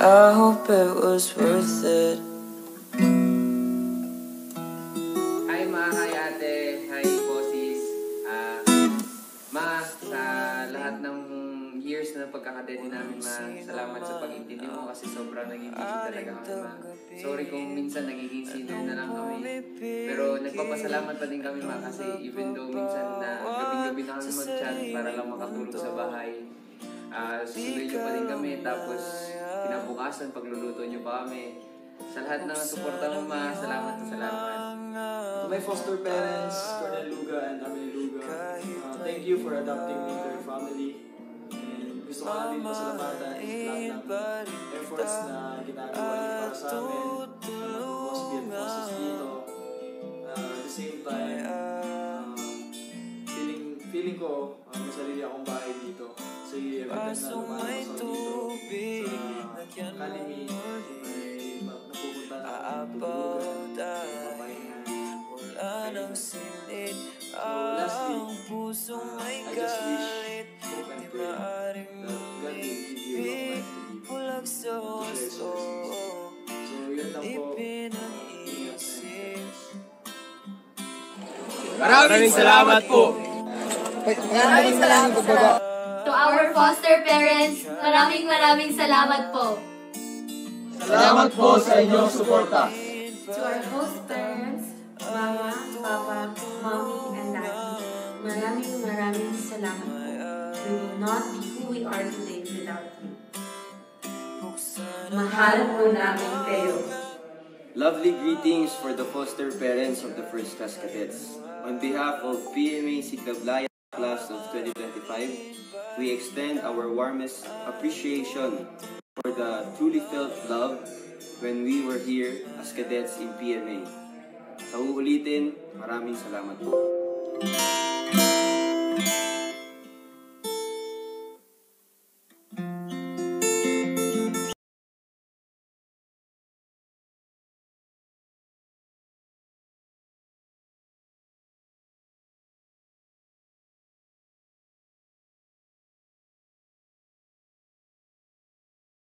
I hope it was worth it. Hi ma, hi ate, hi bosses. Ma, sa lahat ng years na pagkakadedi namin ma, salamat sa pag-intindi mo kasi sobrang naging busy talaga kami ma. Sorry kung minsan nagiging senior na lang kami. Pero nagpapasalamat pa din kami ma kasi even though minsan na gabing-gabi na kami mag-chat para lang makatulog sa bahay. Susunod nyo pa rin kami tapos kinabukasan pagluluto nyo pa kami. Sa lahat ng suporta mo ma, salamat na salamat. To my foster parents, Colonel Luga and Amelie Luga, thank you for adopting me to your family. And gusto ko natin pasalamatan lahat ng efforts na ginagawa niyo para sa amin, na mag-hospital process dito. At the same time, feeling ko may sarili akong bahay dito. So every time na lumalabas ako dito sa academy, ay napupunta na ako tutulugan, mapahingan. So lastly, I just wish, hope and pray that God will give you long life to live. So yun lang po. Maraming salamat po. Maraming salamat po. To our foster parents, maraming salamat po. Salamat po sa inyong suporta. To our host parents, Mama, Papa, Mommy, and Daddy, maraming salamat po. We will not be who we are today without you. Mahal po namin kayo. Lovely greetings for the foster parents of the First Class Cadets. On behalf of PMA Sigdablaya Class of 2025, we extend our warmest appreciation for the truly felt love when we were here as cadets in PMA. Sa uulitin, maraming salamat po.